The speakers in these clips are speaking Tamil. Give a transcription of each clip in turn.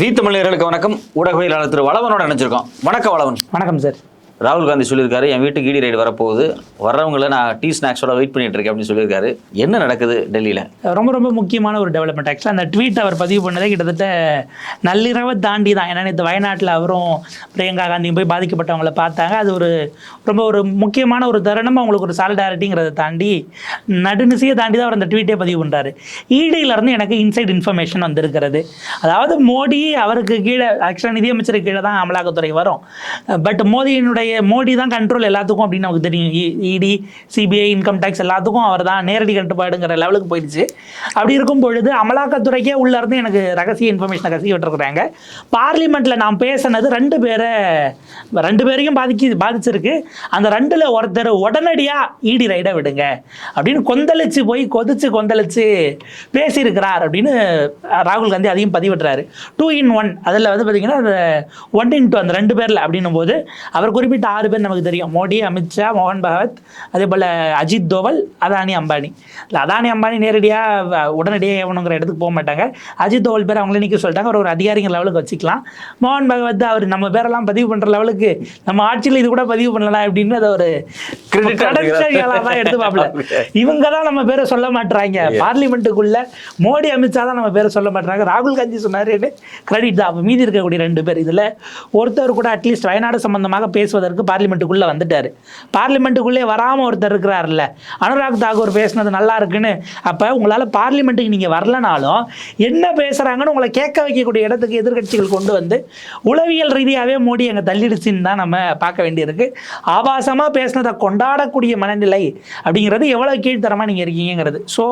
வி தமிழர்களுக்கு வணக்கம். ஊடகவியலாளர் திரு வளவனோட நினைச்சிருக்கோம். வணக்கம் வளவன். வணக்கம் சார். ராகுல் காந்தி சொல்லியிருக்காரு, என் வீட்டுக்கு இடி ரைடு வரப்போகுது, வர்றவங்களை நான் டீ ஸ்நாக்ஸோட வெயிட் பண்ணிட்டு இருக்கேன் அப்படின்னு சொல்லியிருக்காரு. என்ன நடக்குது டெல்லியில்? ரொம்ப முக்கியமான ஒரு டெவலப்மெண்ட். ஆக்சுவலாக அந்த ட்வீட் அவர் பதிவு பண்ணதே கிட்டத்தட்ட நள்ளிரவை தாண்டி தான். ஏன்னா இந்த வயநாட்டில் அவரும் பிரியங்கா காந்தியும் போய் பாதிக்கப்பட்டவங்களை பார்த்தாங்க. அது ஒரு முக்கியமான ஒரு தருணம். அவங்களுக்கு ஒரு சாலிடாரிட்டிங்கிறத தாண்டி நடுநிசையை தாண்டி தான் அவர் அந்த ட்வீட்டே பதிவு பண்ணுறாரு. இடியிலேருந்து எனக்கு இன்சைட் இன்ஃபர்மேஷன் வந்திருக்கிறது. அதாவது மோடி அவருக்கு கீழே, ஆக்சுவலாக நிதியமைச்சருக்கு கீழே தான் அமலாக்கத்துறை வரும். பட் மோடி தான் கண்ட்ரோல் எல்லாத்துக்கும் அப்படின்னு நமக்கு தெரியும். இடி, சிபிஐ, இன்கம் டேக்ஸ் எல்லாத்துக்கும் அவர் தான் நேரடி கட்டுப்பாடுங்கிற லெவலுக்கு போயிடுச்சு. அப்படி இருக்கும் பொழுது அமலாக்கத்துறைக்கே உள்ளேருந்து எனக்கு ரகசிய இன்ஃபர்மேஷனை கசிய விட்டுருக்குறாங்க. பார்லிமெண்ட்டில் நான் பேசினது ரெண்டு பேரையும் பாதிச்சிருக்கு. அந்த ரெண்டில் ஒருத்தர் உடனடியாக இடி ரைடை விடுங்க அப்படின்னு கொந்தளிச்சு பேசியிருக்கிறார் அப்படின்னு ராகுல் காந்தி அதையும் பதிவிட்டுறாரு. 2 in 1 அதில் வந்து பார்த்தீங்கன்னா அந்த 1 in 2 அந்த 2 பேரில் அப்படின்னும் போது அவர் குறிப்பிட்ட 6 பேர் நமக்கு தெரியும். மோடி, அமித்ஷா, மோகன் பகவத், அதே போல் அஜித் தோவல், அதானி அம்பானி. இல்லை, அதானி அம்பானி உடனடியாக ஏவணுங்கிற இடத்துக்கு போக மாட்டாங்க. அஜித் தோவல் பேர் அவங்களே நிற்க சொல்லிட்டாங்க. ஒரு அதிகாரிங்க லெவலுக்கு வச்சுக்கலாம். மோகன் பகவத் அவர் நம்ம பேரெல்லாம் பதிவு பண்ணுற லெவலுக்கு நம்ம ஆட்சியில் இது கூட பதிவு பண்ணலாம் அப்படின்னு அதை ஒரு கிரெடிட்ஸாக தான் எடுத்து பார்ப்பல. இவங்க தான் நம்ம பேரை சொல்ல மாட்டுறாங்க. பார்லிமெண்ட்டுக்குள்ள மோடி, அமித்ஷா தான் நம்ம பேரை சொல்ல மாட்டுறாங்க. ராகுல் காந்தி சொன்னார் கிரெடிட் தான். அப்போ மீதி இருக்கக்கூடிய 2 பேர், இதில் ஒருத்தர் கூட அட்லீஸ்ட் வயநாடு சம்பந்தமாக பேசுவதற்கு பார்லிமெண்ட்டுக்குள்ளே வந்துட்டார். பார்லிமெண்ட்டுக்குள்ளே வராமல் ஒருத்தர் இருக்கிறார்ல, அனுராக் தாக்கூர் பேசுனது நல்லா இருக்குன்னு. அப்போ உங்களால் பார்லிமெண்ட்டுக்கு நீங்கள் வரலனாலும் என்ன பேசுகிறாங்கன்னு உங்களை கேட்க வைக்கக்கூடிய இடத்துக்கு எதிர்கட்சிகள் கொண்டு வந்து உளவியல் ரீதியாகவே மோடி அங்கே தள்ளிடுச்சுன்னு தான் நம்ம பார்க்க வேண்டியிருக்கு. ஆபாசமாக பேசுனதை கொண்டாடக்கூடிய மனநிலை அப்படிங்கிறது எவ்வளோ கீழ்த்தரமாக நீங்கள் இருக்கீங்கிறது. ஸோ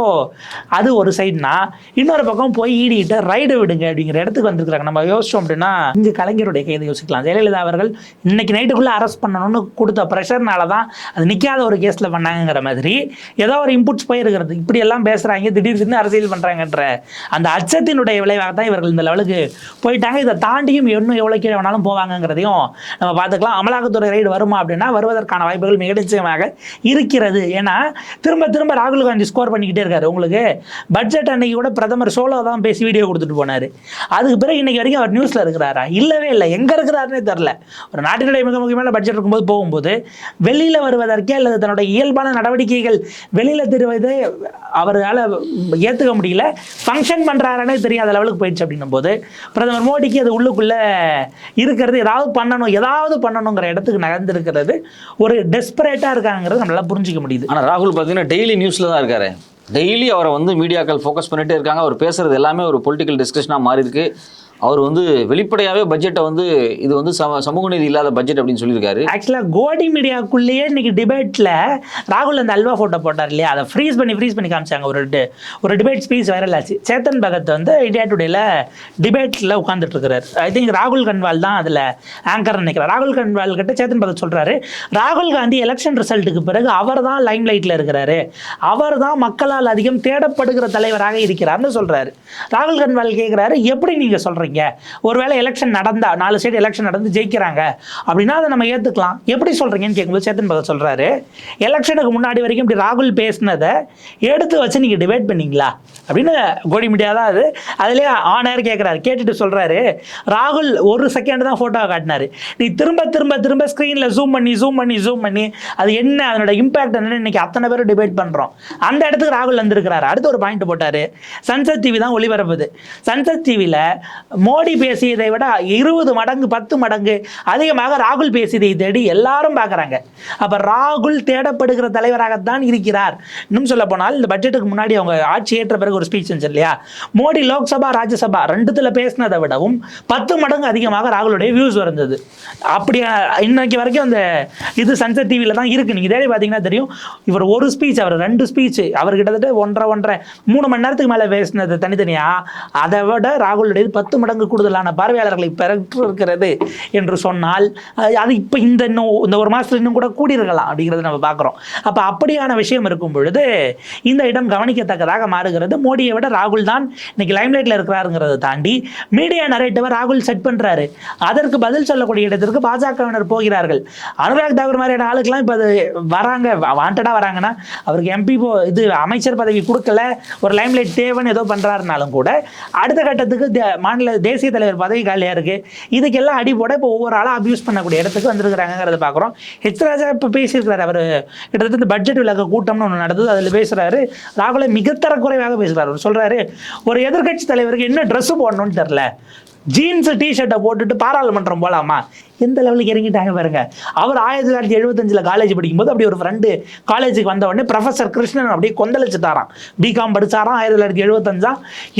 அது ஒரு சைடுனா, இன்னொரு பக்கம் போய் ஈடிட்டு ரைடு விடுங்க அப்படிங்கிற இடத்துக்கு வந்துருக்குறாங்க. நம்ம யோசிச்சோம் அப்படின்னா இங்கே கலைஞருடைய கைதை யோசிக்கலாம். ஜெயலலிதா அவர்கள் இன்னைக்கு நைட்டுக்குள்ளே அரெஸ்ட் பண்ணணும்னு கொடுத்த ப்ரெஷர்னால தான் அது நிற்காத ஒரு கேஸில் பண்ணாங்கிற மாதிரி ஏதோ ஒரு இன்புட்ஸ் போயிருக்கிறது. இப்படி எல்லாம் பேசுகிறாங்க, திடீர்னு அரசியல் பண்ணுறாங்கன்ற அந்த அச்சத்தினுடைய விளைவாக தான் இவர்கள் இந்த லெவலுக்கு போயிட்டாங்க. இதை தாண்டியும் இன்னும் எவ்வளோ கீழே வேணாலும் போவாங்கங்கிறதையும் நம்ம பார்த்துக்கலாம். அமலாக்கத்துறை ரைடு வருமா அப்படின்னா வருவதற்கான வாய்ப்புகள் மிக நிச்சயமாக இருக்கிறது. ஏன்னா திரும்ப ராகுல் காந்தி ஸ்கோர் பண்ணிக்கிட்டே இருக்காரு. உங்களுக்கு பட்ஜெட் அன்னைக்கு கூட பிரதமர் சோலோ தான் பேசி வீடியோ கொடுத்துட்டு போனார். அதுக்கு பிறகு இன்னைக்கு வரைக்கும் அவர் நியூஸில் இருக்கிறாரா? இல்லவே இல்லை. எங்கே இருக்கிறாருன்னே தெரில. ஒரு நாட்டினுடைய மிக முக்கியமான பட்ஜெட் இருக்கும்போது போகும்போது வெளியில் வருவதற்கே அல்லது தன்னுடைய இயல்பான நடவடிக்கைகள் வெளியில் தெரிவதை அவரால் ஏற்றுக்க முடியல. ஃபங்க்ஷன் பண்ணுறாருன்னே தெரியாத லெவலுக்கு போயிடுச்சு. அப்படின்னும் போது பிரதமர் மோடிக்கு அது உள்ளுக்குள்ளே இருக்கிறது ஏதாவது பண்ணணுங்கிற இடத்துக்கு நகர்ந்துருக்கிறது. ஒரு டெஸ்பரேட்டாக இருக்காங்கிறது நம்மளால் புரிஞ்சிக்க முடியுது. ஆனால் ராகுல் பார்த்தீங்கன்னா டெய்லி நியூஸில் தான் இருக்காரு. டெய்லி அவரை வந்து மீடியாக்கள் ஃபோக்கஸ் பண்ணிகிட்டே இருக்காங்க. அவர் பேசுகிறது எல்லாமே ஒரு பொலிட்டிக்கல் டிஸ்கஷனாக மாறி இருக்கு. அவர் வந்து வெளிப்படையாகவே பட்ஜெட்டை வந்து இது வந்து சமூக நீதி இல்லாத பட்ஜெட் அப்படின்னு சொல்லியிருக்காரு. ஆக்சுவலாக கோடி மீடியாக்குள்ளேயே இன்னைக்கு டிபேட்டில் ராகுல் அந்த அல்வா ஃபோட்டோ போட்டார் இல்லையா, அதை ஃப்ரீஸ் பண்ணி காமிச்சாங்க. ஒரு டிபேட் ஸ்பீச் வைரல் ஆச்சு. சேத்தன் பகத் வந்து இந்தியா டுடேல டிபேட்டில் உட்காந்துட்டு இருக்கிறார். ஐ திங்க் ராகுல் கன்வால் தான் அதில் ஆங்கர் நினைக்கிறார். ராகுல் கன்வால் கிட்ட சேத்தன் பகத் சொல்கிறாரு, ராகுல் காந்தி எலெக்ஷன் ரிசல்ட்டுக்கு பிறகு அவர் தான் லைம் லைட்டில் இருக்கிறாரு, அவர் தான் மக்களால் அதிகம் தேடப்படுகிற தலைவராக இருக்கிறார்னு சொல்கிறாரு. ராகுல் கன்வால் கேட்குறாரு, எப்படி நீங்கள் சொல்கிறீங்க? ஒருவேளை எலெக்ஷன் நடந்தா 4 ஸ்டேட் எலெக்ஷன் நடந்து ஜெயிக்கிறாங்க அப்படின்னா அதை நம்ம ஏற்றுக்கலாம், எப்படி சொல்கிறீங்கன்னு கேட்கும்போது சேத்தன் பகத் சொல்கிறாரு, எலெக்ஷனுக்கு முன்னாடி வரைக்கும் இப்படி ராகுல் பேசினதை எடுத்து வச்சு நீங்கள் டிபேட் பண்ணீங்களா அப்படின்னு. கோடி மீடியா தான் அது. அதுலேயே ஆனர் கேட்குறாரு. கேட்டுட்டு சொல்கிறாரு, ராகுல் 1 செகண்ட் தான் ஃபோட்டோவை காட்டினார், நீ திரும்ப ஸ்க்ரீனில் ஜூம் பண்ணி அது என்ன, அதனோட இம்பாக்ட் என்னன்னு இன்னைக்கு அத்தனை பேரும் டிபேட் பண்ணுறோம். அந்த இடத்துக்கு ராகுல் வந்திருக்கிறாரு. அடுத்து ஒரு பாயிண்ட் போட்டார். சன்சத் டிவி தான் ஒளிபரப்புது. சன்சத் டிவியில் மோடி பேசியதை விட 20 மடங்கு 10 மடங்கு அதிகமாக ராகுல் பேசியதை தேடி எல்லாரும் பார்க்குறாங்க. அப்போ ராகுல் தேடப்படுகிற தலைவராகத்தான் இருக்கிறார். இன்னும் சொல்ல போனால் இந்த பட்ஜெட்டுக்கு முன்னாடி அவங்க ஆட்சி ஏற்ற பிறகு ஒரு ஸ்பீச் இருந்துச்சு இல்லையா, மோடி லோக்சபா ராஜ்யசபா 2த்துல பேசினதை விடவும் 10 மடங்கு அதிகமாக ராகுலுடைய வியூஸ் வந்தது. அப்படி இன்னைக்கு வரைக்கும் அந்த இது சன்சத் டிவியில் தான் இருக்குது. நீங்கள் தேடி பார்த்தீங்கன்னா தெரியும். இவர் ஒரு ஸ்பீச், அவர் 2 ஸ்பீச், அவர் கிட்டத்தட்ட 1.5-3 மணி நேரத்துக்கு மேலே பேசினது தனித்தனியாக, அதை விட ராகுலுடைய 10 மடங்கு கூடுதலான பார்வையாளர்களை பெற்றிருக்கிறது என்று சொன்னால் அது இப்போ இந்த ஒரு மாதத்தில் இன்னும் கூட கூடியிருக்கலாம் அப்படிங்கிறது நம்ம பார்க்குறோம். அப்போ அப்படியான விஷயம் இருக்கும் பொழுது இந்த இடம் கவனிக்கத்தக்கதாக மாறுகிறது. மோடியை விட ராகுல் தான் இன்னைக்கு லைம்லைட்டில் இருக்கிறாருங்கிறத தாண்டி மீடியா நரேட்டிவை ராகுல் செட் பண்ணுறாரு. அதற்கு பதில் சொல்லக்கூடிய இடத்திற்கு பாஜகவினர் போகிறார்கள். அனுராக் தாக்கூர் மாதிரியான ஆளுக்கெல்லாம் இப்போ அது வராங்க, வாண்டடாக வராங்கன்னா அவருக்கு எம்பி இது அமைச்சர் பதவி கொடுக்கல, ஒரு லைம்லைட் தேவைன்னு ஏதோ பண்ணுறாருனாலும் கூட அடுத்த கட்டத்துக்கு மாநில தேசிய தலைவர் பதவி காலியாக இருக்குது, இதுக்கெல்லாம் அடிப்போட இப்போ ஒவ்வொரு ஆளாக அப்யூஸ் பண்ணக்கூடிய இடத்துக்கு வந்திருக்கிறாங்கிறத பார்க்குறோம். ஹெச் ராஜா இப்போ பேசியிருக்கிறார். அவர் கிட்டத்தட்ட இந்த பட்ஜெட் விளக்க கூட்டம்னு ஒன்று நடந்தது, அதில் பேசுகிறாரு. ராகுலை மிகத்தரக்குறைவாக பேசுகிறார். அவர் சொல்கிறாரு, ஒரு எதிர்கட்சி தலைவருக்கு என்ன ட்ரெஸ்ஸு போடணும்னு தெரில, ஜீன்ஸு டிஷர்ட்டை போட்டுட்டு பாராளுமன்றம் போகலாமா? எந்த லெவலுக்கு இறங்கிட்டாங்க பாருங்க. அவர் 1975 காலேஜ் படிக்கும்போது அப்படி ஒரு ஃப்ரெண்டு காலேஜுக்கு வந்த உடனே ப்ரொஃபஸர் கிருஷ்ணன் அப்படியே கொந்தளிச்சுட்டாராம். பிகாம் படிச்சாராம் 1975.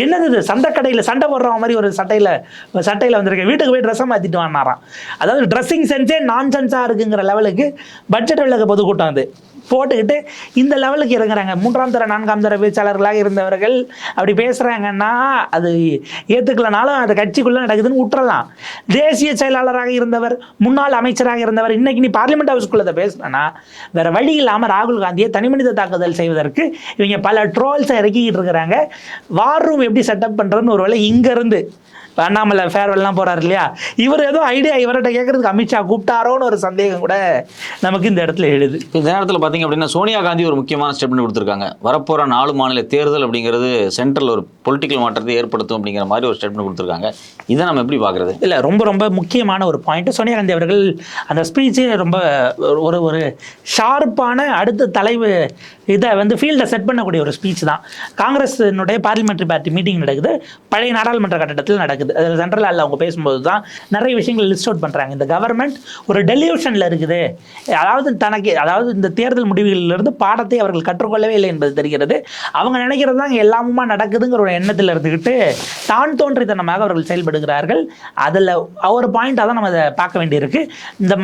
என்னது இது, சண்டைக்கடையில் சண்டை போடுற மாதிரி ஒரு சட்டையில் வந்திருக்கேன், வீட்டுக்கு போய் ட்ரெஸ்ஸை மாற்றிட்டு வாங்கினாராம். அதாவது ட்ரெஸ்ஸிங் சென்ஸே நான் சென்ஸாக இருக்குங்கிற லெவலுக்கு பட்ஜெட் விளக்க பொதுக்கூட்டம் அது போட்டுக்கிட்டு இந்த லெவலுக்கு இறங்குறாங்க. 3ஆம் தர 4ஆம் தர பேச்சாளர்களாக இருந்தவர்கள் அப்படி பேசுகிறாங்கன்னா அது ஏற்றுக்கலனாலும் அது கட்சிக்குள்ளே நடக்குதுன்னு விட்டுறலாம். தேசிய செயலாளராக இருந்தவர், முன்னாள் அமைச்சராக இருந்தவர், இன்னைக்கு நீ பார்லிமெண்ட் ஹவுஸ்குள்ளே பேசுகிறேன்னா வேற வழி இல்லாமல் ராகுல் காந்தியை தனிமனித தாக்குதல் செய்வதற்கு இவங்க பல ட்ரோல்ஸை இறக்கிக்கிட்டு இருக்கிறாங்க. வார் ரூம் எப்படி செட்டப் பண்ணுறதுன்னு ஒரு வேளை இங்கேருந்து அண்ணாமலை ஃபேர்வெல்லாம் போகிறார் இல்லையா, இவர் ஏதோ ஐடியா இவர்கிட்ட கேட்கறதுக்கு அமித்ஷா கூப்பிட்டாரோன்னு ஒரு சந்தேகம் கூட நமக்கு இந்த இடத்துல எழுது. இந்த நேரத்தில் பார்த்தீங்க அப்படின்னா சோனியா காந்தி ஒரு முக்கியமான ஸ்டெப்னு கொடுத்துருக்காங்க. வரப்போகிற 4 மாநில தேர்தல் அப்படிங்கிறது சென்ட்ரல் ஒரு பொலிட்டிக்கல் மாற்றத்தை ஏற்படுத்தும் அப்படிங்கிற மாதிரி ஒரு ஸ்டெப்னு கொடுத்துருக்காங்க. இதை நம்ம எப்படி பார்க்குறது? இல்லை, ரொம்ப ரொம்ப முக்கியமான ஒரு பாயிண்ட். சோனியா காந்தி அவர்கள் அந்த ஸ்பீச்சே ரொம்ப ஒரு ஷார்ப்பான அடுத்த தலைவு இதை ஃபீல்டை செட் பண்ணக்கூடிய ஒரு ஸ்பீச் தான். காங்கிரஸினுடைய பார்லிமெண்ட்ரி பார்ட்டி மீட்டிங் நடக்குது, பழைய நாடாளுமன்ற கட்டடத்தில் நடக்குது. அதில் சென்ட்ரல் ஹாலில் அவங்க பேசும்போது தான் நிறைய விஷயங்கள் லிஸ்ட் அவுட் பண்ணுறாங்க. இந்த கவர்மெண்ட் ஒரு டெலியூஷனில் இருக்குது, அதாவது இந்த தேர்தல் முடிவுகளிலிருந்து பாடத்தை அவர்கள் கற்றுக்கொள்ளவே இல்லை என்பது தெரிகிறது. அவங்க நினைக்கிறது தான் எல்லாமுமா நடக்குதுங்கிற ஒரு எண்ணத்தில் இருந்துக்கிட்டு தான் தோன்றித்தனமாக அவர்கள் செயல்படுகிறார்கள். அதில் ஒரு பாயிண்டாக தான் நம்ம அதை பார்க்க வேண்டியிருக்கு. இந்த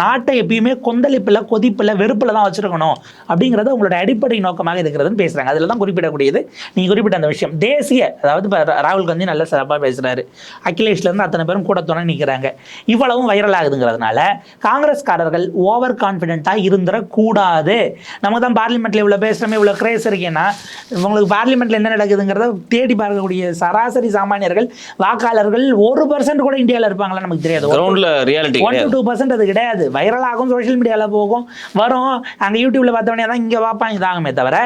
நாட்டை எப்பயுமே கொந்தளிப்பில், கொதிப்பில், வெறுப்பில் தான் வச்சுருக்கணும் அப்படிங்கிறது அவங்களோட அடிப்படை நோக்கமாக இருக்கிறதுன்னு பேசுகிறாங்க. அதில் தான் குறிப்பிடக்கூடியது நீங்கள் குறிப்பிட்ட அந்த விஷயம். தேசிய, அதாவது இப்போ ராகுல் காந்தி நல்ல சிறப்பாக பேசுகிறாரு, அகிலேஷ்லேருந்து அத்தனை பேரும் கூட துணை நிற்கிறாங்க, இவ்வளவும் வைரல் ஆகுதுங்கிறதுனால காங்கிரஸ்காரர்கள் ஓவர் கான்ஃபிடென்ட்டாக இருந்துடக்கூடாது. நம்ம தான் பார்லிமெண்ட்டில் இவ்வளோ பேசுகிறோமே, இவ்வளோ கிரேஸ் இருக்கேன்னா உங்களுக்கு பார்லிமெண்ட்டில் என்ன நடக்குதுங்கிறத தேடி பார்க்கக்கூடிய சராசரி சாமானியர்கள், வாக்காளர்கள் 1% கூட இந்தியாவில் இருப்பாங்களா நமக்கு தெரியாது. 1 to 2% அது கிடையாது. வைரல் ஆகும், சோஷியல் மீடியாவில் போகும், வரும், அங்கே யூடியூப்பில் பார்த்தவனே தான் இங்கே பார்ப்பாங்க, இதாகுமே தவிர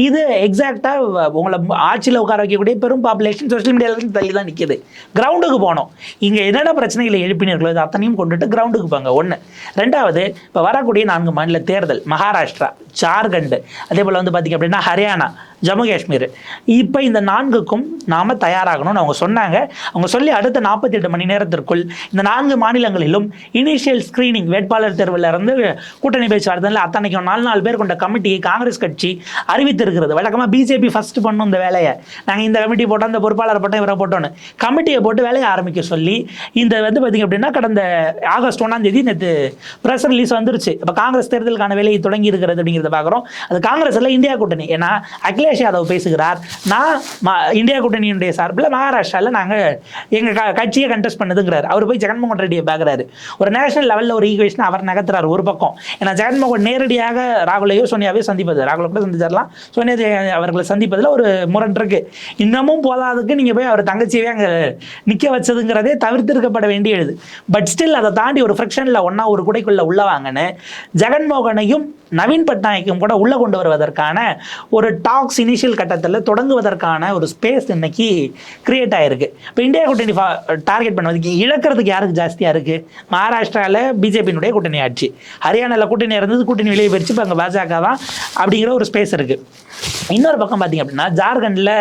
இது எக்ஸாக்டாக உங்களை ஆட்சியில் உட்கார வைக்கக்கூடிய பெரும் பாப்புலேஷன் சோஷியல் மீடியாவிலேருந்து தள்ளி தான் நிற்கிது. கிரவுண்டுக்கு போகணும். இங்கே என்னென்ன பிரச்சனைகளை எழுப்பினீர்களோ இது அத்தனையும் கொண்டுட்டு கிரவுண்டுக்கு போங்க. 1. 2வது, இப்போ வரக்கூடிய 4 மாநில தேர்தல், மகாராஷ்டிரா, ஜார்க்கண்ட், அதே போல் பார்த்திங்க அப்படின்னா ஹரியானா, ஜம்மு காஷ்மீர், இப்போ இந்த 4க்கும் நாம் தயாராகணும்னு அவங்க சொன்னாங்க. அவங்க சொல்லி அடுத்த 48 மணி நேரத்திற்குள் இந்த 4 மாநிலங்களிலும் இனிஷியல் ஸ்க்ரீனிங், வேட்பாளர் தேர்வில் இருந்து கூட்டணி பேச்சுவார்த்தையில் அத்தனைக்கும் 4 பேர் கொண்ட கமிட்டியை காங்கிரஸ் கட்சி அறிவித்திருக்கிறது. வழக்கமாக பிஜேபி ஃபஸ்ட்டு பண்ணும் இந்த வேலையை, நாங்கள் இந்த கமிட்டி போட்டோம், இந்த பொறுப்பாளர் போட்டோம், இவரை போட்டோன்னு கமிட்டியை போட்டு வேலையை ஆரம்பிக்க சொல்லி இந்த பார்த்திங்க அப்படின்னா கடந்த ஆகஸ்ட் 1ஆம் தேதி நேற்று ப்ரெஸ் ரிலீஸ் வந்துருச்சு. இப்போ காங்கிரஸ் தேர்தலுக்கான வேலையை தொடங்கி இருக்கிறது அப்படிங்கிறத பார்க்குறோம். அது காங்கிரஸ் எல்லாம் இந்தியா கூட்டணி. ஏன்னா அகிலேஷ் யாதவ் பேசுகிறார், நான் இந்தியா கூட்டணியினுடைய சார்பில் மகாராஷ்டிராவில் நாங்கள் எங்கள் கட்சியை கண்டெஸ்ட் பண்ணுதுங்கிறார். அவர் போய் ஜெகன்மோகன் ரெட்டியை பார்க்குறாரு. ஒரு நேஷனல் லெவலில் ஒரு ஈக்குவேஷன் அவர் நகர்த்துறாரு ஒரு பக்கம். ஏன்னா ஜெகன்மோகன் நேரடியாக ராகுலையோ சோனியாவையோ சந்திப்பது, ராகுலை கூட சந்திச்சிடலாம், சோனியா அவர்களை சந்திப்பதில் ஒரு முரண் இருக்கு. இன்னமும் போதாதுக்கு நீங்கள் போய் அவர் தங்கச்சியவே அங்கே நிற்க வச்சதுங்கிறதே தவிர்த்திருக்கப்பட வேண்டியது. பட் ஸ்டில் அதை தாண்டி ஒரு ஃப்ரிக்ஷனில் ஒன்றா ஒரு குடைக்குள்ளே உள்ளவாங்கன்னு ஜெகன்மோகனையும் நவீன் பட்நாயக்கும் கூட உள்ளே கொண்டு வருவதற்கான ஒரு டாக்ஸ் இனிஷியல் கட்டத்தில் தொடங்குவதற்கான ஒரு ஸ்பேஸ் இன்னைக்கு கிரியேட் ஆகிருக்கு. இப்போ இந்தியா கூட்டணி டார்கெட் பண்ணுவதுக்கு இழக்கிறதுக்கு யாருக்கு ஜாஸ்தியாக இருக்குது? மகாராஷ்டிராவில் பிஜேபியினுடைய கூட்டணி ஆட்சி, ஹரியானாவில் கூட்டணி இருந்தது, கூட்டணி வெளியே போயிடுச்சு, இப்போ அங்கே பாஜக தான் அப்படிங்கிற ஒரு ஸ்பேஸ் இருக்குது. இன்னொரு பக்கம் பார்த்திங்க அப்படின்னா ஜார்க்கண்டில்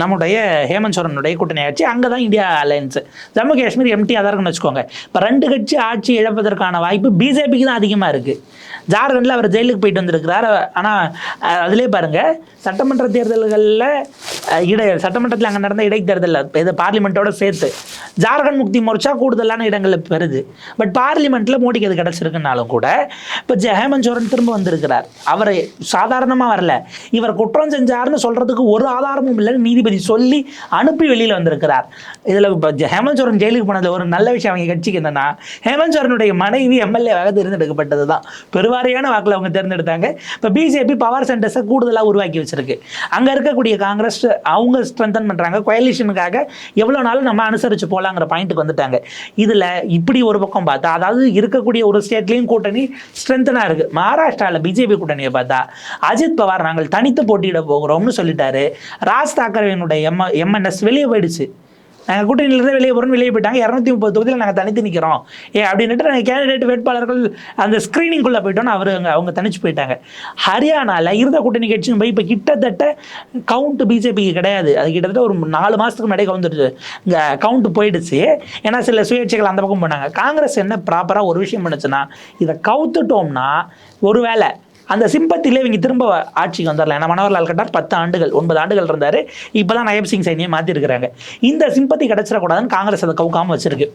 நம்முடைய ஹேமந்த் சோரனுடைய கூட்டணி ஆட்சி, அங்கே தான் இந்தியா அலையன்ஸு. ஜம்மு காஷ்மீர் எம்டியாக தான் இருக்குன்னு வச்சுக்கோங்க. இப்போ 2 கட்சி ஆட்சி இழப்பதற்கான வாய்ப்பு பிஜேபிக்கு தான் அதிகமாக இருக்குது. ஜார்க்கண்டில் அவர் ஜெயிலுக்கு போயிட்டு வந்திருக்கிறார். ஆனால் அதிலே பாருங்கள், சட்டமன்ற தேர்தல்களில் சட்டமன்றத்தில் அங்கே நடந்த இடைத்தேர்தலில் இது பார்லிமெண்ட்டோட சேர்த்து ஜார்க்கண்ட் முக்தி மோர்ச்சா கூடுதலான இடங்களில் பெறுது. பட் பார்லிமெண்ட்டில் மோடிக்கு அது கிடச்சிருக்குனாலும் கூட இப்போ ஹேமந்த் சோரன் திரும்ப வந்திருக்கிறார். அவர் சாதாரணமாக வரல, இவர் குற்றம் செஞ்சார்னு சொல்கிறதுக்கு ஒரு ஆதாரமும் இல்லைன்னு நீதிபதி சொல்லி அனுப்பி வெளியில் வந்திருக்கிறார். இதில் இப்போ ஹேமந்த் சோரன் ஜெயிலுக்கு போனதில் ஒரு நல்ல விஷயம் அவங்க கட்சிக்கு என்னன்னா, ஹேமந்த் சோரனுடைய மனைவி எம்எல்ஏவாக தேர்ந்தெடுக்கப்பட்டது தான். பெருவாரியான வாக்கில் அவங்க தேர்ந்தெடுத்தாங்க. இப்போ பிஜேபி பவர் சென்டர்ஸை கூடுதலாக உருவாக்கி வச்சிருக்கு. அங்கே இருக்கக்கூடிய காங்கிரஸ் அவங்க ஸ்ட்ரென்தன் பண்ணுறாங்க. கோயலிஷனுக்காக எவ்வளோ நாளும் நம்ம அனுசரித்து போகலாங்கிற பாயிண்ட்டுக்கு வந்துட்டாங்க. இதில் இப்படி ஒரு பக்கம் பார்த்தா, அதாவது இருக்கக்கூடிய ஒரு ஸ்டேட்லேயும் கூட்டணி ஸ்ட்ரென்தனாக இருக்குது. மகாராஷ்டிராவில் பிஜேபி கூட்டணியை பார்த்தா அஜித் பவார் நாங்கள் தனித்து போட்டியிட போகிறோம்னு சொல்லிட்டாரு. ராஜ் தாக்கரேவினுடைய எம்என்எஸ் வெளியே போயிடுச்சு. நாங்கள் கூட்டணியிலிருந்து வெளியே போகிறோம், வெளியே போயிட்டாங்க. 230 தொகுதியில் நாங்கள் தனித்து நிற்கிறோம் அப்படின்ட்டு நாங்கள் கேண்டிடேட் வேட்பாளர்கள் அந்த ஸ்க்ரீனிங்குள்ளே போயிட்டோன்னு அவங்க தனிச்சு போயிட்டாங்க. ஹரியானாவில் இருந்த கூட்டணி கட்சியும் போய் இப்போ கிட்டத்தட்ட கவுண்ட் பிஜேபிக்கு கிடையாது. அது கிட்டத்தட்ட ஒரு 4 மாதத்துக்கு முன்னாடி கவுந்துருச்சு, இங்கே கவுண்ட் போயிடுச்சு. ஏன்னா சில சுயேட்சைகள் அந்த பக்கம் போனாங்க. காங்கிரஸ் என்ன ப்ராப்பராக ஒரு விஷயம் பண்ணுச்சுன்னா, இதை கவுத்துட்டோம்னா ஒருவேளை அந்த சிம்பத்திலே இவங்க திரும்ப ஆட்சிக்கு வந்துடலாம். ஏன்னா மனோகர்லால் கட்டார் 9 ஆண்டுகள் இருந்தார். இப்போ தான் நயப் சிங் சைனியை மாற்றிருக்கிறாங்க. இந்த சிம்பத்தி கிடச்சிடக்கூடாதுன்னு காங்கிரஸ் அதை கவுக்காமல் வச்சிருக்கு.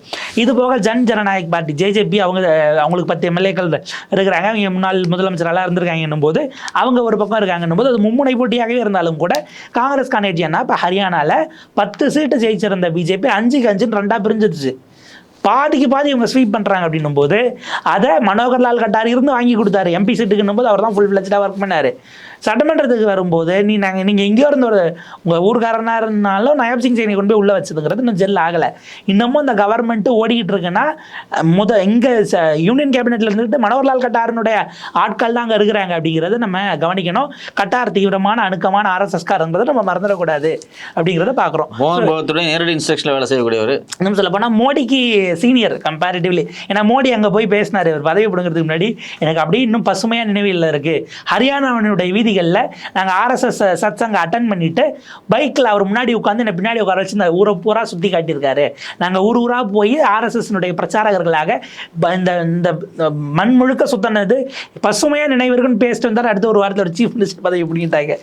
இது போக ஜனநாயக் பார்ட்டி ஜேஜேபி அவங்களுக்கு 10 எம்எல்ஏக்கள் இருக்கிறாங்க. அவங்க முன்னாள் முதலமைச்சரெல்லாம் இருந்திருக்காங்கன்னும் போது அவங்க ஒரு பக்கம் இருக்காங்கன்னும் போது அது மும்முனை போட்டியாகவே இருந்தாலும் கூட காங்கிரஸ்கான ஏன்னா இப்போ ஹரியானாவில் 10 சீட்டு ஜெயிச்சிருந்த பிஜேபி 5க்கு 5 2 பிரிஞ்சிருச்சு. பாதிக்கு பாதி இவங்க ஸ்வீப் பண்ணுறாங்க அப்படின்னும் போது அதை மனோகர்லால் கட்டார் இருந்து வாங்கி கொடுத்தாரு. எம்பி சீட்டுக்குன்னும் போது அவர் தான் ஃபுல் ஃப்ளெஜ்டாக ஒர்க் பண்ணார். சட்டமன்றத்துக்கு வரும்போது நீங்கள் எங்கேயோ இருந்த ஒரு உங்கள் ஊர்காரனாக இருந்தாலும் நயப் சிங் சைனியை கொண்டு போய் உள்ளே வச்சதுங்கிறது இன்னும் ஜெல் ஆகலை. இன்னமும் இந்த கவர்மெண்ட்டு ஓடிக்கிட்டு இருக்குன்னா இங்கே யூனியன் கேபினெட்டில் இருந்துட்டு மனோகர்லால் கட்டாரனுடைய ஆட்கள் தான் அங்கே இருக்கிறாங்க அப்படிங்கிறத நம்ம கவனிக்கணும். கட்டார் தீவிரமான அணுக்கமான ஆர்எஸ்எஸ்காரங்கிறத நம்ம மறந்துடக்கூடாது அப்படிங்கிறத பார்க்குறோம். நேரடி இன்ஸ்ட்ரக்ஷனில் வேலை செய்யக்கூடியவர். இன்னும் சொல்ல போனால் மோடிக்கு சீனியர் கம்பேரிட்டிவ்லி. ஏன்னா மோடி அங்கே போய் பேசினார் அவர் பதவி பிடுங்கிறதுக்கு முன்னாடி. எனக்கு அப்படியே இன்னும் பசுமையாக நினைவில் இருக்குது. ஹரியானாவினுடைய வீதிகளில் நாங்கள் ஆர்எஸ்எஸ் சத்சங்க அட்டன் பண்ணிட்டு பைக்கில் அவர் முன்னாடி உட்காந்து என்னை பின்னாடி உட்கார வச்சு இந்த ஊரை பூரா சுற்றி காட்டியிருக்காரு. நாங்கள் ஊராக போய் ஆர்எஸ்எஸ்னுடைய பிரச்சாரகர்களாக இந்த மண் முழுக்க சுத்தினது பசுமையாக நினைவிற்குன்னு பேசிட்டு வந்தார். அடுத்த ஒரு வாரத்தில் ஒரு சீஃப் மினிஸ்டர் பதவி பிடிங்கிட்டாங்க.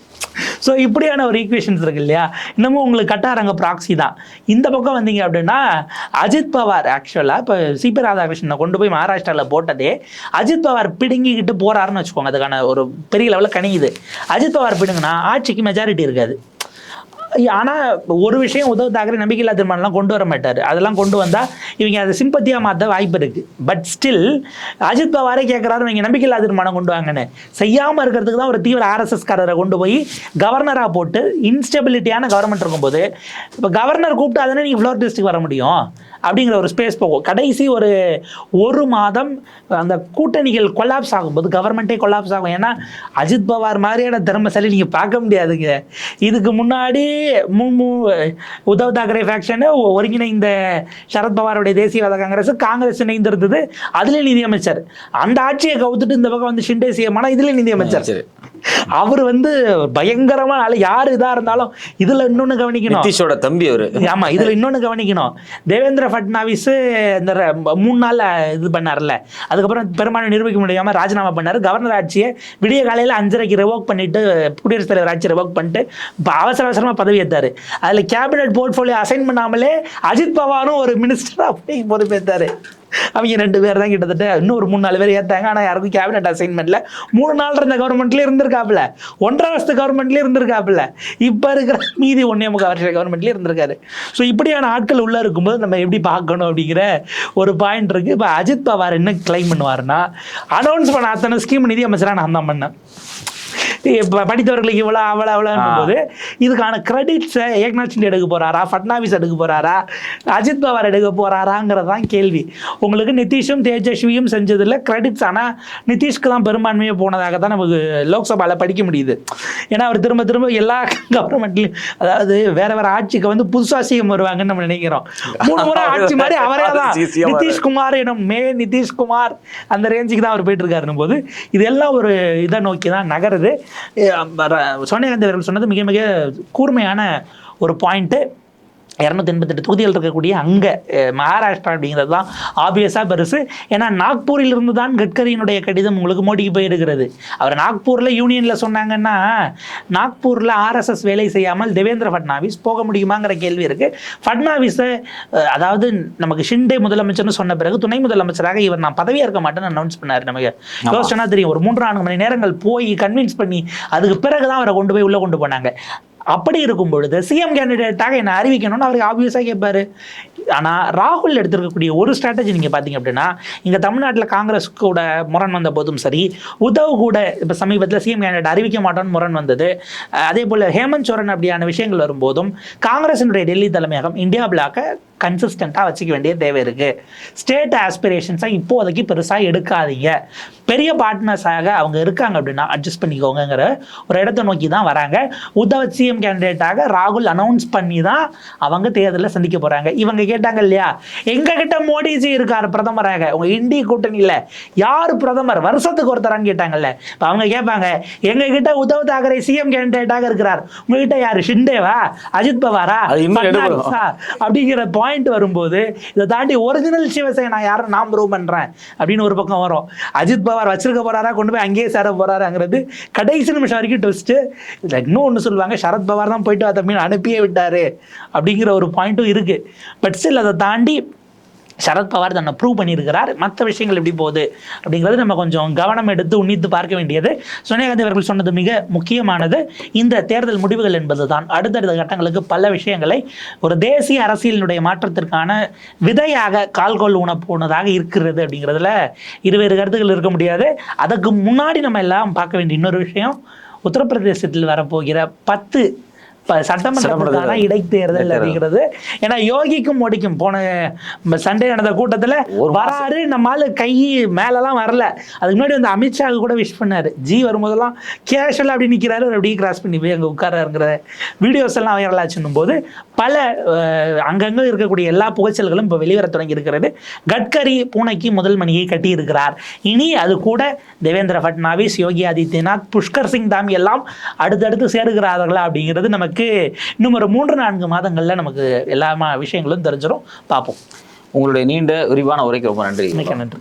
ஸோ இப்படியான ஒரு ஈக்குவேஷன்ஸ் இருக்கு இல்லையா. இன்னமும் உங்களுக்கு கட்டார் அங்கே ப்ராக்சி தான். இந்த பக்கம் வந்தீங்க அப்படின்னா அஜித் பவார் ஆக்சுவலாக இப்போ சிபி ராதாகிருஷ்ணனை கொண்டு போய் மகாராஷ்டிராவில் போட்டதே அஜித் பவார் பிடுங்கிக்கிட்டு போறாருன்னு வச்சுக்கோங்க. அதுக்கான ஒரு பெரிய லெவலில் கணியுது. அஜித் பவார் பிடுங்கினா ஆட்சிக்கு மெஜாரிட்டி இருக்காது. ஆனால் ஒரு விஷயம் உத்தவ் தாக்கரே நம்பிக்கையில்லா தீர்மானம்லாம் கொண்டு வர மாட்டார். அதெல்லாம் கொண்டு வந்தால் இவங்க அதை சிம்பத்தியாக மாற்ற வாய்ப்பு இருக்குது. பட் ஸ்டில் அஜித் பவாரே கேட்குறாரு இவங்க நம்பிக்கையில்லா தீர்மானம் கொண்டு வாங்கன்னு. செய்யாமல் இருக்கிறதுக்கு தான் ஒரு தீவிர ஆர்எஸ்எஸ்காரரை கொண்டு போய் கவர்னராக போட்டு இன்ஸ்டெபிலிட்டியான கவர்மெண்ட் இருக்கும்போது இப்போ கவர்னர் கூப்பிட்டாதானே நீங்கள் ஃப்ளோர் டெஸ்ட்டுக்கு வர முடியும் அப்படிங்கிற ஒரு ஸ்பேஸ் போகும். கடைசி ஒரு மாதம் அந்த கூட்டணிகள் கொலாப்ஸ் ஆகும்போது கவர்மெண்ட்டே கொலாப்ஸ் ஆகும். ஏன்னா அஜித் பவார் மாதிரியான திறமைசாலி நீங்கள் பார்க்க முடியாதுங்க. இதுக்கு முன்னாடி உத்தவ் தாக்கரே ஃபேக்ஷனு ஒருங்கிணைந்த சரத்பவாருடைய தேசியவாத காங்கிரஸ் இணைந்திருந்தது. அதுலேயே நிதியமைச்சர். அந்த ஆட்சியை கவுத்துட்டு இந்த பக்கம் வந்து ஷிண்டே சிஎம்னா இதுலேயே நிதியமைச்சர். அவர் பயங்கரமான ஆளு. யார் இதாக இருந்தாலும் இதில் இன்னொன்று கவனிக்கணும். நிதிஷோட தம்பி அவர். ஆமாம், இதில் இன்னொன்று கவனிக்கணும். தேவேந்திர ஃபட்னாவிஸ் இந்த 3 நாள் இது பண்ணார்ல, அதுக்கப்புறம் பெரும்பான்மை நிரூபிக்க முடியாமல் ராஜினாமா பண்ணார். கவர்னர் ஆட்சியை விடிய காலையில் 5:30 ரிவோக் பண்ணிட்டு குடியரசுத் தலைவர் ஆட்சியை ரிவோக் பண்ணிட்டு இப்போ அவசரமாக பதவி ஏற்றார். அதில் கேபினட் போர்ட்ஃபோலியோ அசைன் பண்ணாமலே அஜித் பவாரும் ஒரு மினிஸ்டராக அப்படி பொறுப்பேற்றார். அவங்க 2 பேர் தான் கிட்டத்தட்ட இன்னும் ஒரு 3-4 பேர் ஏற்றாங்க. ஆனால் யாருக்கும் கேபினட் அசைன்மெண்ட்ல 3 நாள் இருந்த கவர்மெண்ட்லேயே இருந்திருக்காப்புல, 1.5 வருஷத்து கவர்மெண்ட்லேயே இருந்திருக்காப்புல, இப்போ இருக்கிற மீதி 1.25 வருஷ கவர்மெண்ட்லேயே இருந்திருக்காரு. ஸோ இப்படியான ஆட்கள் உள்ளே இருக்கும்போது நம்ம எப்படி பார்க்கணும் அப்படிங்கிற ஒரு பாயிண்ட் இருக்குது. இப்போ அஜித் பவார் என்ன கிளைம் பண்ணுவார்னா, அனௌன்ஸ் பண்ண அத்தனை ஸ்கீம் நிதி அமைச்சராக நான் தான் பண்ணேன், படித்தவர்களுக்கு இவ்வளோ அவ்வளோன்னும் போது இதுக்கான கிரெடிட்ஸை ஏக்நாத் ஷிண்டே எடுக்க போகிறாரா, ஃபட்னாவிஸ் எடுக்க போகிறாரா, அஜித் பவார் எடுக்க போகிறாராங்கிறது தான் கேள்வி. உங்களுக்கு நிதிஷும் தேஜஸ்வியும் செஞ்சதில் கிரெடிட்ஸ் ஆனால் நிதிஷ்க்கு தான் பெரும்பான்மையாக போனதாக தான் நமக்கு லோக்சபாவில் படிக்க முடியுது. ஏன்னா அவர் திரும்ப திரும்ப எல்லா கவர்மெண்ட்லையும், அதாவது வேற ஆட்சிக்கு வந்து புதுசாக சிஎம் வருவாங்கன்னு நம்ம நினைக்கிறோம். 3 முறை ஆட்சி மாதிரி அவரே தான் நிதிஷ்குமார் எனும் நிதிஷ்குமார் அந்த ரேஞ்சுக்கு தான் அவர் போயிட்டு இருக்காருன்னும் போது இதெல்லாம் ஒரு இதை நோக்கி தான் நகருது. சோனியா காந்தி அவர்கள் சொன்னது மிக மிக கூர்மையான ஒரு பாயிண்ட்டு. 288 தொகுதிகள் இருக்கக்கூடிய அங்கே மகாராஷ்டிரா அப்படிங்கிறது தான் ஆப்வியஸாக பெருசு. ஏன்னா நாக்பூரில் இருந்து தான் கட்கரியினுடைய கடிதம் உங்களுக்கு மோடிக்கு போயிருக்கிறது. அவர் நாக்பூரில் யூனியனில் சொன்னாங்கன்னா நாக்பூரில் ஆர்எஸ்எஸ் வேலை செய்யாமல் தேவேந்திர ஃபட்னாவிஸ் போக முடியுமாங்கிற கேள்வி இருக்குது. ஃபட்னாவிஸை அதாவது நமக்கு ஷிண்டே முதலமைச்சர்னு சொன்ன பிறகு துணை முதலமைச்சராக இவர் நான் பதவியேற்க மாட்டேன்னு அனௌன்ஸ் பண்ணார். நமக்கு யோசனை தெரியும். ஒரு 3-4 மணி நேரங்கள் போய் கன்வின்ஸ் பண்ணி அதுக்கு பிறகு தான் அவரை கொண்டு போய் உள்ளே கொண்டு போனாங்க. அப்படி இருக்கும் பொழுது சிஎம் கேண்டிடேட்டாக என்னை அறிவிக்கணும்னு அவருக்கு ஆப்வியஸாக கேட்பாரு. ஆனால் ராகுல் எடுத்திருக்கக்கூடிய ஒரு ஸ்ட்ராட்டஜி நீங்கள் பார்த்தீங்க அப்படின்னா இங்கே தமிழ்நாட்டில் காங்கிரஸ் கூட முரண் வந்த போதும் சரி, உத்தவ் கூட இப்போ சமீபத்தில் சிஎம் கேண்டிடேட் அறிவிக்க மாட்டோன்னு முரண் வந்தது. அதே போல் ஹேமந்த் சோரன் அப்படியான விஷயங்கள் வரும்போதும் காங்கிரஸினுடைய டெல்லி தலைமையகம் இந்தியா பிளாக்கை கன்சிஸ்டண்ட்டாக வச்சுக்க வேண்டிய தேவை இருக்குது. ஸ்டேட் ஆஸ்பிரேஷன்ஸை இப்போதைக்கு பெருசாக எடுக்காதீங்க, பெரிய பார்ட்னர்ஸாக அவங்க இருக்காங்க அப்படின்னா அட்ஜஸ்ட் பண்ணிக்கோங்கிற ஒரு இடத்தை நோக்கி தான் வராங்க. உத்தவ் சிஎம் கேண்டிடேட்டாக ராகுல் அனௌன்ஸ் பண்ணி தான் அவங்க தேர்தலில் சந்திக்க போகிறாங்க. இவங்க கேட்டாங்க இல்லையா, எங்ககிட்ட மோடிஜி இருக்கார் பிரதமராக, உங்கள் இந்திய கூட்டணியில் யார் பிரதமர் வருஷத்துக்கு ஒருத்தரான்னு கேட்டாங்கல்ல. இப்போ அவங்க கேட்பாங்க, எங்ககிட்ட உத்தவ் தாக்கரே சிஎம் கேண்டிடேட்டாக இருக்கிறார், உங்ககிட்ட யார் ஷிண்டேவா, அஜித் பவாரா அப்படிங்கிற பாயிண்ட் வரும்போது இதை தாண்டி ஒரிஜினல் சிவசேனா யாரும் நான் ப்ரூவ் பண்ணுறேன் அப்படின்னு ஒரு பக்கம் வரும். அஜித் பவார் வச்சிருக்க போறாரா, கொண்டு போய் அங்கேயே சேர போறாருங்கிறது கடைசி நிமிஷம் வரைக்கும் ட்விஸ்ட்டு. இதில் இன்னும் ஒன்று சொல்லுவாங்க, சரத் பவார் தான் போயிட்டு தம்பின்னு அனுப்பியே விட்டாரு அப்படிங்கிற ஒரு பாயிண்ட்டும் இருக்கு. பட் ஸ்டில் அதை தாண்டி சரத்பவார் தன்னை ப்ரூவ் பண்ணியிருக்கிறார். மற்ற விஷயங்கள் எப்படி போகுது அப்படிங்கிறது நம்ம கொஞ்சம் கவனம் எடுத்து உன்னித்து பார்க்க வேண்டியது. சோனியா காந்தி அவர்கள் சொன்னது மிக முக்கியமானது. இந்த தேர்தல் முடிவுகள் என்பது தான் அடுத்தடுத்த கட்டங்களுக்கு பல விஷயங்களை ஒரு தேசிய அரசியலினுடைய மாற்றத்திற்கான விதையாக கால்கோல் ஊன போனதாக இருக்கிறது அப்படிங்கிறதுல இருவேறு கருத்துக்கள் இருக்க முடியாது. அதுக்கு முன்னாடி நம்ம எல்லாம் பார்க்க வேண்டிய இன்னொரு விஷயம், உத்தரப்பிரதேசத்தில் வரப்போகிற 10 சட்டமன்றத்துக்கான இடைத்தேர்தல் அப்படிங்கிறது. ஏன்னா யோகிக்கும் மோடிக்கும் போன சண்டே நடந்த கூட்டத்தில் வராரு, நம்மளால கை மேலெல்லாம் வரல. அதுக்கு முன்னாடி வந்து அமித்ஷாவுக்கு கூட விஷ் பண்ணாரு. ஜி வரும்போதெல்லாம் கேஷுவலாக அப்படி நிற்கிறாரு, அப்படியே கிராஸ் பண்ணி போய் அங்கே உட்காராருங்கிற வீடியோஸ் எல்லாம் வைரலாச்சுன்னும் போது பல அங்கங்கே இருக்கக்கூடிய எல்லா புகைச்சல்களும் இப்போ வெளிவர தொடங்கி இருக்கிறது. கட்கரி பூனைக்கு முதல் மணியை கட்டியிருக்கிறார். இனி அது கூட தேவேந்திர ஃபட்னாவிஸ், யோகி ஆதித்யநாத், புஷ்கர் சிங் தாமி எல்லாம் அடுத்தடுத்து சேருகிறார்களா அப்படிங்கிறது நமக்கு இன்னும் ஒரு 3-4 மாதங்கள்ல நமக்கு எல்லா விஷயங்களும் தெரிஞ்சிடும். பார்ப்போம். உங்களுடைய நீண்ட விரிவான உரைக்கு ரொம்ப நன்றி. மிக்க நன்றி.